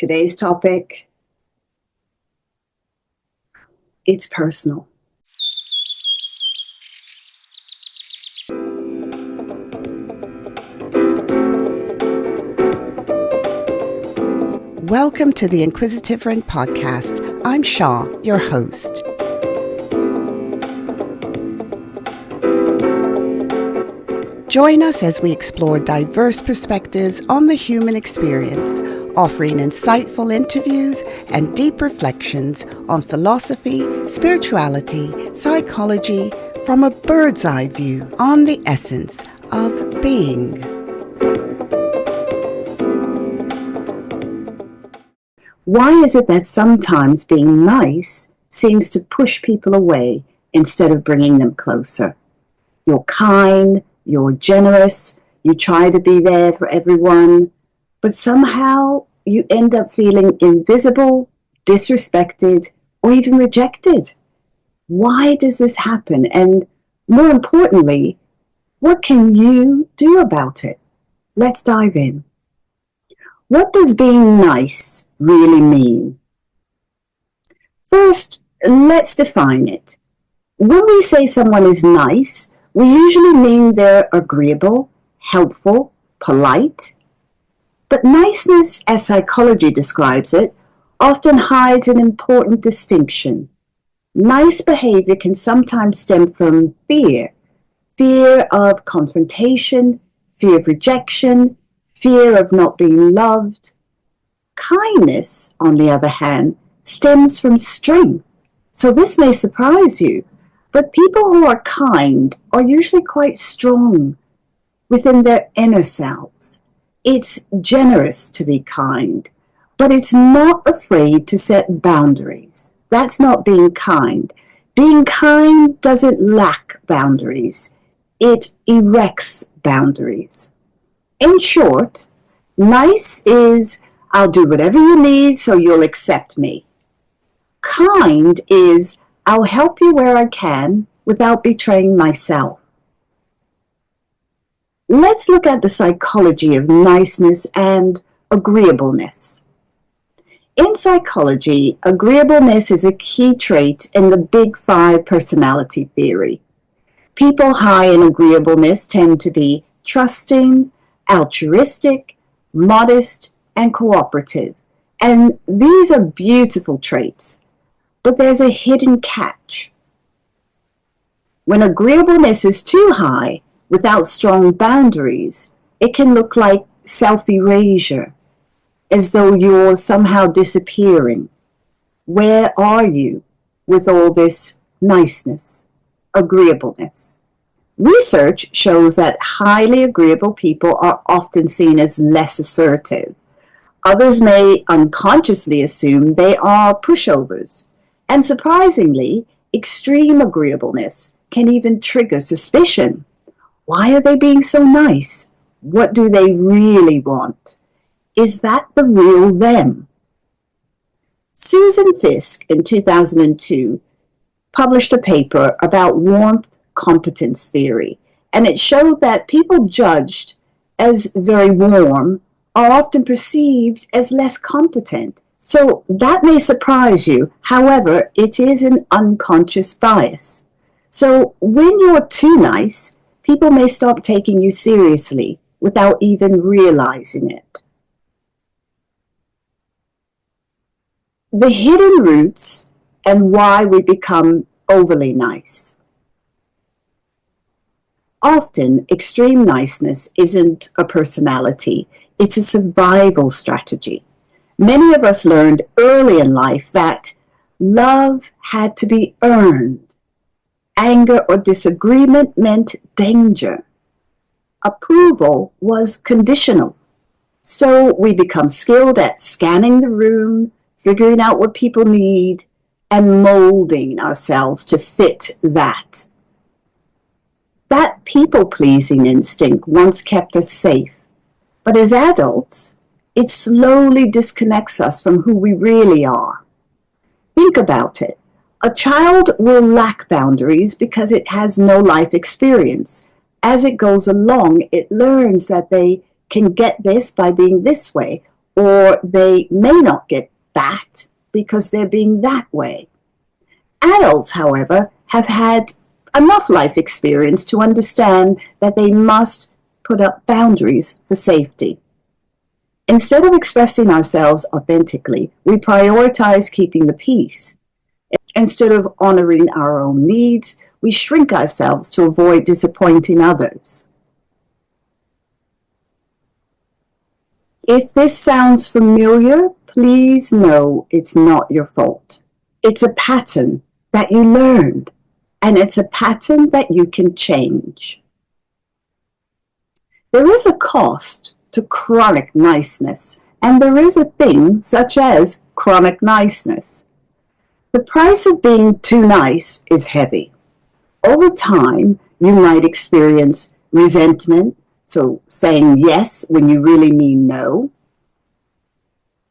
Today's topic, it's personal. Welcome to the Inquisitive Wren podcast. I'm Sha, your host. Join us as we explore diverse perspectives on the human experience, offering insightful interviews and deep reflections on philosophy, spirituality, psychology, from a bird's eye view on the essence of being. Why is it that sometimes being nice seems to push people away instead of bringing them closer? You're kind, you're generous, you try to be there for everyone, but somehow you end up feeling invisible, disrespected, or even rejected. Why does this happen? And more importantly, what can you do about it? Let's dive in. What does being nice really mean? First, let's define it. When we say someone is nice, we usually mean they're agreeable, helpful, polite. But niceness, as psychology describes it, often hides an important distinction. Nice behavior can sometimes stem from fear of confrontation, fear of rejection, fear of not being loved. Kindness, on the other hand, stems from strength. So this may surprise you, but people who are kind are usually quite strong within their inner selves. It's generous to be kind, but it's not afraid to set boundaries. That's not being kind. Being kind doesn't lack boundaries. It erects boundaries. In short, nice is, I'll do whatever you need so you'll accept me. Kind is, I'll help you where I can without betraying myself. Let's look at the psychology of niceness and agreeableness. In psychology, agreeableness is a key trait in the Big Five personality theory. People high in agreeableness tend to be trusting, altruistic, modest, and cooperative. And these are beautiful traits. But there's a hidden catch. When agreeableness is too high, without strong boundaries, it can look like self-erasure, as though you're somehow disappearing. Where are you with all this niceness, agreeableness? Research shows that highly agreeable people are often seen as less assertive. Others may unconsciously assume they are pushovers. And surprisingly, extreme agreeableness can even trigger suspicion. Why are they being so nice? What do they really want? Is that the real them? Susan Fiske in 2002 published a paper about warmth competence theory, and it showed that people judged as very warm are often perceived as less competent. So that may surprise you. However, it is an unconscious bias. So when you're too nice, people may stop taking you seriously without even realizing it. The hidden roots and why we become overly nice. Often, extreme niceness isn't a personality, it's a survival strategy. Many of us learned early in life that love had to be earned. Anger or disagreement meant danger. Approval was conditional. So we become skilled at scanning the room, figuring out what people need, and molding ourselves to fit that. That people-pleasing instinct once kept us safe. But as adults, it slowly disconnects us from who we really are. Think about it. A child will lack boundaries because it has no life experience. As it goes along, it learns that they can get this by being this way, or they may not get that because they're being that way. Adults, however, have had enough life experience to understand that they must put up boundaries for safety. Instead of expressing ourselves authentically, we prioritize keeping the peace. Instead of honoring our own needs, we shrink ourselves to avoid disappointing others. If this sounds familiar, please know it's not your fault. It's a pattern that you learned, and it's a pattern that you can change. There is a cost to chronic niceness, and there is a thing such as chronic niceness. The price of being too nice is heavy. Over time, you might experience resentment, so saying yes when you really mean no.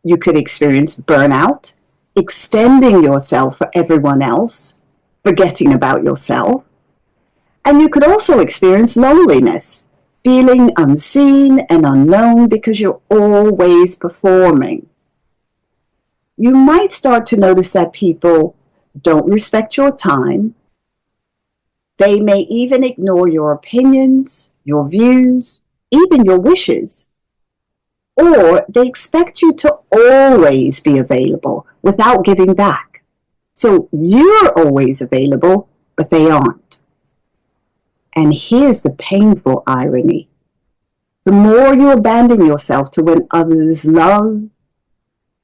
You could experience burnout, extending yourself for everyone else, forgetting about yourself. And you could also experience loneliness, feeling unseen and unknown because you're always performing. You might start to notice that people don't respect your time. They may even ignore your opinions, your views, even your wishes. Or they expect you to always be available without giving back. So you're always available, but they aren't. And here's the painful irony. The more you abandon yourself to what others love,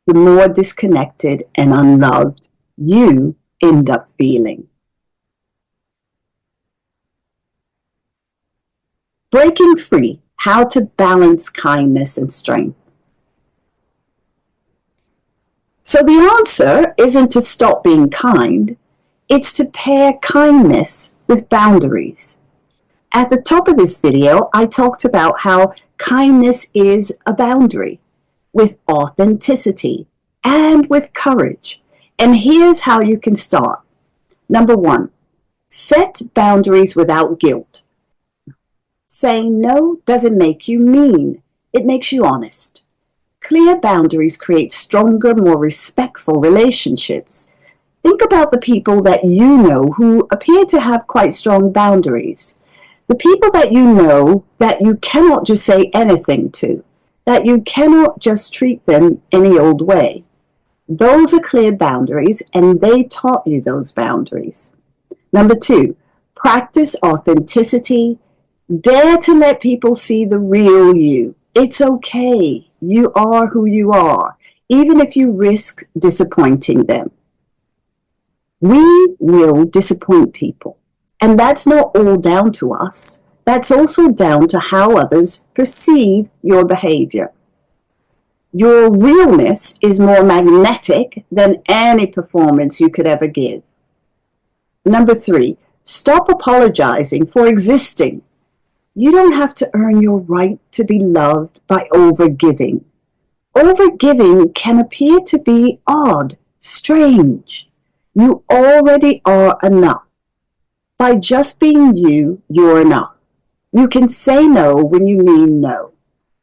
the more disconnected and unloved you end up feeling. Breaking free, how to balance kindness and strength. So the answer isn't to stop being kind, it's to pair kindness with boundaries. At the top of this video, I talked about how kindness is a boundary with authenticity and with courage. And here's how you can start. Number 1, set boundaries without guilt. Saying no doesn't make you mean. It makes you honest. Clear boundaries create stronger, more respectful relationships. Think about the people that you know who appear to have quite strong boundaries. The people that you know that you cannot just say anything to, that you cannot just treat them any old way. Those are clear boundaries, and they taught you those boundaries. Number 2, practice authenticity. Dare to let people see the real you. It's okay. You are who you are, even if you risk disappointing them. We will disappoint people. And that's not all down to us. That's also down to how others perceive your behavior. Your realness is more magnetic than any performance you could ever give. Number 3, stop apologizing for existing. You don't have to earn your right to be loved by overgiving. Overgiving can appear to be odd, strange. You already are enough. By just being you, you're enough. You can say no when you mean no,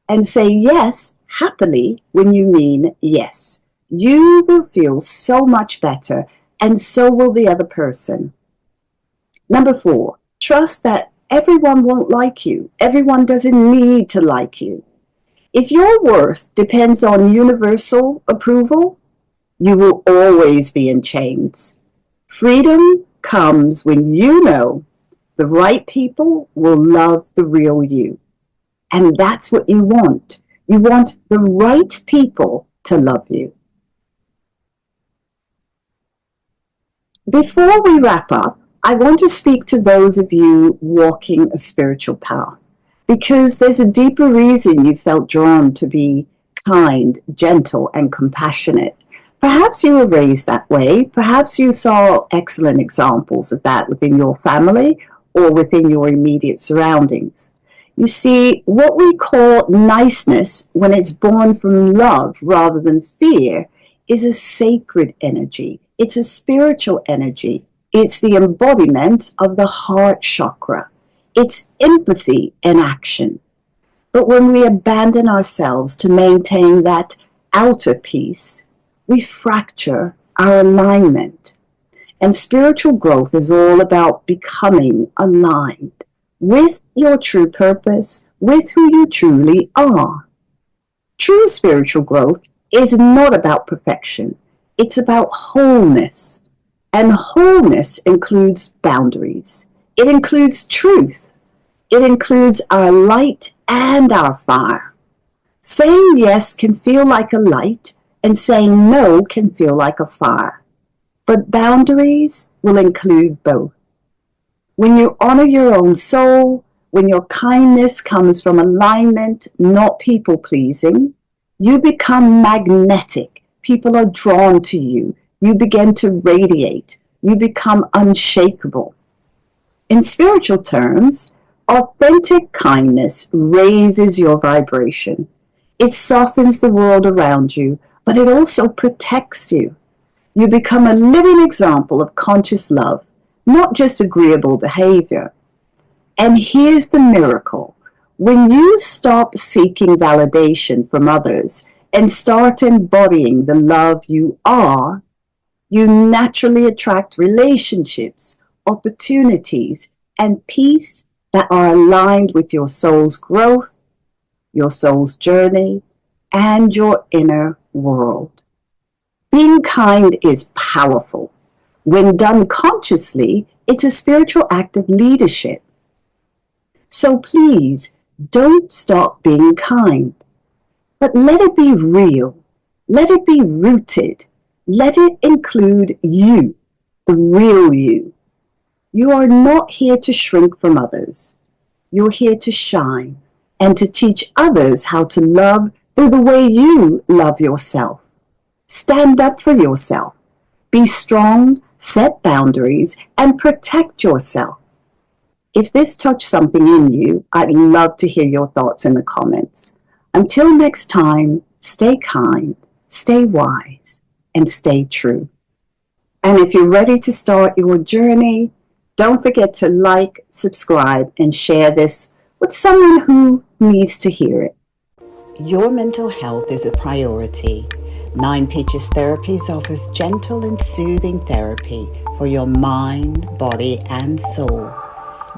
and say yes happily when you mean yes. You will feel so much better, and so will the other person. Number 4, trust that everyone won't like you. Everyone doesn't need to like you. If your worth depends on universal approval, you will always be in chains. Freedom comes when you know the right people will love the real you. And that's what you want. You want the right people to love you. Before we wrap up, I want to speak to those of you walking a spiritual path, because there's a deeper reason you felt drawn to be kind, gentle, and compassionate. Perhaps you were raised that way. Perhaps you saw excellent examples of that within your family or within your immediate surroundings. You see, what we call niceness, when it's born from love rather than fear, is a sacred energy. It's a spiritual energy. It's the embodiment of the heart chakra. It's empathy in action. But when we abandon ourselves to maintain that outer peace, we fracture our alignment. And spiritual growth is all about becoming aligned with your true purpose, with who you truly are. True spiritual growth is not about perfection. It's about wholeness. And wholeness includes boundaries. It includes truth. It includes our light and our fire. Saying yes can feel like a light, and saying no can feel like a fire. But boundaries will include both. When you honor your own soul, when your kindness comes from alignment, not people-pleasing, you become magnetic. People are drawn to you. You begin to radiate. You become unshakable. In spiritual terms, authentic kindness raises your vibration. It softens the world around you, but it also protects you. You become a living example of conscious love, not just agreeable behavior. And here's the miracle. When you stop seeking validation from others and start embodying the love you are, you naturally attract relationships, opportunities, and peace that are aligned with your soul's growth, your soul's journey, and your inner world. Being kind is powerful. When done consciously, it's a spiritual act of leadership. So please, don't stop being kind. But let it be real. Let it be rooted. Let it include you, the real you. You are not here to shrink from others. You're here to shine and to teach others how to love through the way you love yourself. Stand up for yourself. Be strong, set boundaries, and protect yourself. If this touched something in you, I'd love to hear your thoughts in the comments. Until next time, stay kind, stay wise, and stay true. And if you're ready to start your journey, don't forget to like, subscribe, and share this with someone who needs to hear it. Your mental health is a priority. Nine Peaches Therapies offers gentle and soothing therapy for your mind, body, and soul.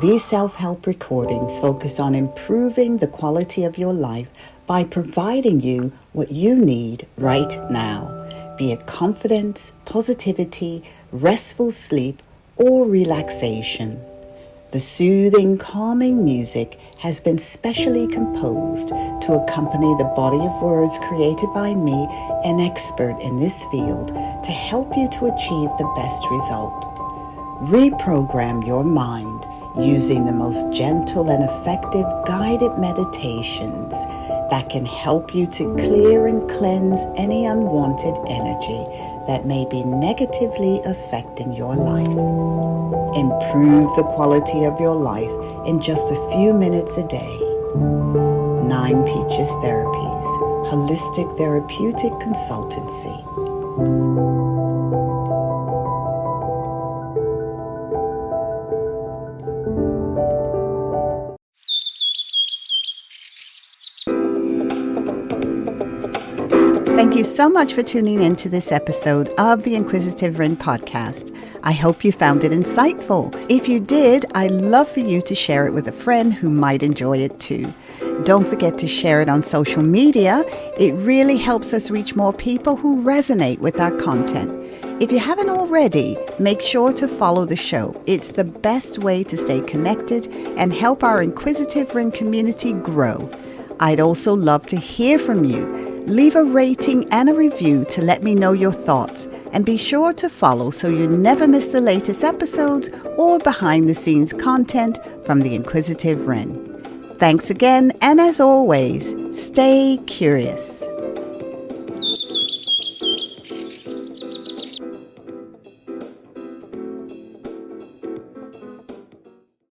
These self-help recordings focus on improving the quality of your life by providing you what you need right now, be it confidence, positivity, restful sleep, or relaxation. The soothing, calming music has been specially composed to accompany the body of words created by me, an expert in this field, to help you to achieve the best result. Reprogram your mind using the most gentle and effective guided meditations that can help you to clear and cleanse any unwanted energy that may be negatively affecting your life. Improve the quality of your life in just a few minutes a day. Nine Peaches Therapies, Holistic Therapeutic Consultancy. Thank you so much for tuning in to this episode of the Inquisitive Wren podcast. I hope you found it insightful. If you did, I'd love for you to share it with a friend who might enjoy it too. Don't forget to share it on social media. It really helps us reach more people who resonate with our content. If you haven't already, make sure to follow the show. It's the best way to stay connected and help our Inquisitive Wren community grow. I'd also love to hear from you. Leave a rating and a review to let me know your thoughts, and be sure to follow so you never miss the latest episodes or behind the scenes content from the Inquisitive Wren. Thanks again, and as always, stay curious.